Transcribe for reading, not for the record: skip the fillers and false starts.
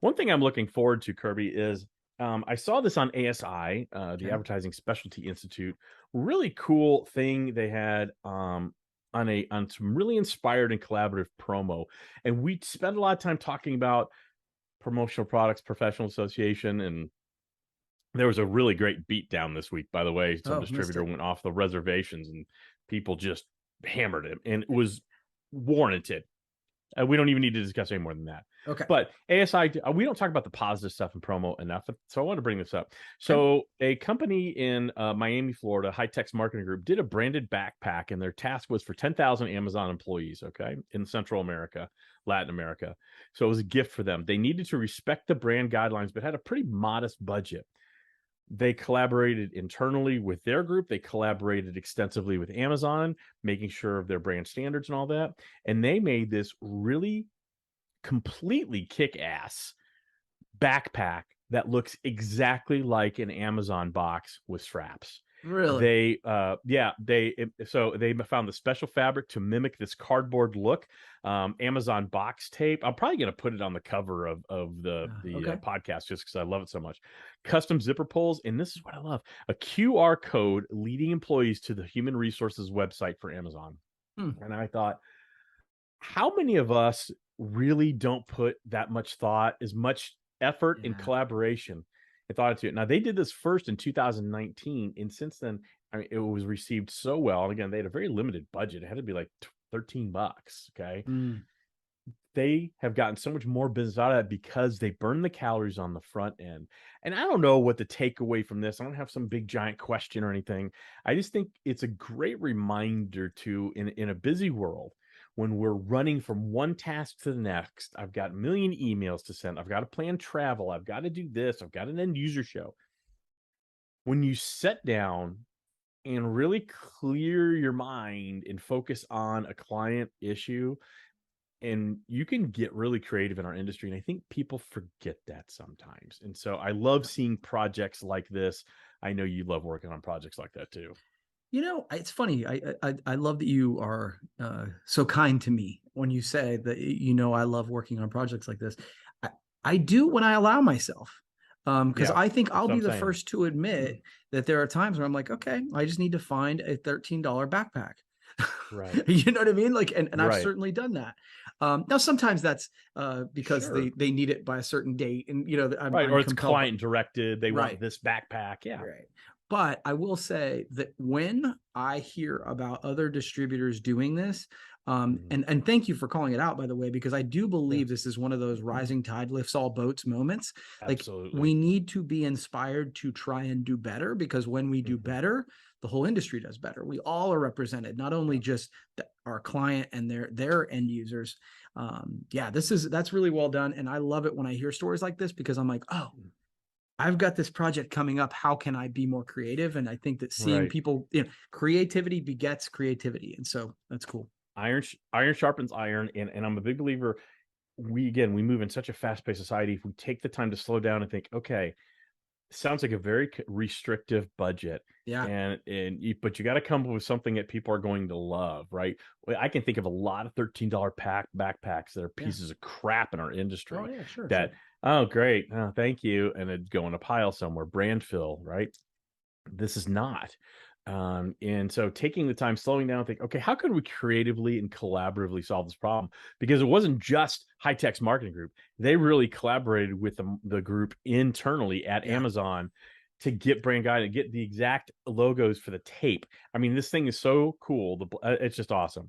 One thing I'm looking forward to, Kirby, is I saw this on ASI, the Okay. Advertising Specialty Institute. Really cool thing they had on some really inspired and collaborative promo, and we spent a lot of time talking about promotional products, professional association, and there was a really great beatdown this week. By the way, some Oh, missed distributor it. went off the reservations, and people just hammered him, and it was warranted. We don't even need to discuss any more than that. Okay. But ASI, we don't talk about the positive stuff in promo enough. So I want to bring this up. Okay. So a company in Miami, Florida, High Techs Marketing Group, did a branded backpack, and their task was for 10,000 Amazon employees, okay, in Central America, Latin America. So it was a gift for them. They needed to respect the brand guidelines, but had a pretty modest budget. They collaborated internally with their group. They collaborated extensively with Amazon, making sure of their brand standards and all that. And they made this really completely kick-ass backpack that looks exactly like an Amazon box with straps. Really? They so they found the special fabric to mimic this cardboard look. Amazon box tape. I'm probably going to put it on the cover of the Okay. podcast just because I love it so much. Custom zipper pulls, and this is what I love: a QR code leading employees to the human resources website for Amazon. Hmm. And I thought, how many of us really don't put that much thought, as much effort and Yeah. collaboration and thought into it? Now, they did this first in 2019, and since then, I mean, it was received so well. And again, they had a very limited budget. It had to be like $13. Okay. Mm. They have gotten so much more business out of it because they burn the calories on the front end. And I don't know what the takeaway from this. I don't have some big giant question or anything. I just think it's a great reminder to in a busy world, when we're running from one task to the next. I've got a million emails to send. I've got to plan travel. I've got to do this. I've got an end user show. When you sit down and really clear your mind and focus on a client issue, and you can get really creative in our industry, and I think people forget that sometimes. And so I love seeing projects like this. I know you love working on projects like that too. It's funny. I love that you are so kind to me when you say that. I love working on projects like this. I, I do when I allow myself, because Yeah, I think that's I'll what be I'm the saying. first to admit that there are times where I'm like, okay, I just need to find a $13 backpack. Right. You know what I mean? Like, and I've Right. certainly done that. Now sometimes that's because Sure. they need it by a certain date, and Right. I'm Or it's compelled by. client directed. They want Right. this backpack. Yeah. Right. But I will say that when I hear about other distributors doing this, Mhm. and thank you for calling it out, by the way, because I do Yeah. believe this is one of those rising tide lifts all boats moments. Like, Absolutely. we need to be inspired to try and do better, because when we do Mhm. better, the whole industry does better. We all are represented, not only Yeah. just our client and their end users. Yeah, that's really well done, and I love it when I hear stories like this, because I'm like, oh, Mm. I've got this project coming up. How can I be more creative? And I think that seeing Right. people, creativity begets creativity. And so that's cool. Iron sharpens iron, and I'm a big believer. We move in such a fast-paced society. If we take the time to slow down and think, okay, sounds like a very restrictive budget, Yeah. but you got to come up with something that people are going to love, right? Well, I can think of a lot of $13 backpacks that are Yeah. pieces of crap in our Oh industry yeah, sure, that, sure. oh great, oh, thank you, and it'd go in a pile somewhere, brand fill, right? This is not. And so taking the time, slowing down, think, okay, how could we creatively and collaboratively solve this problem? Because it wasn't just High Tech's marketing group; they really collaborated with the group internally at Yeah. Amazon to get brand guide and get the exact logos for the tape. I mean, this thing is so cool. It's just awesome.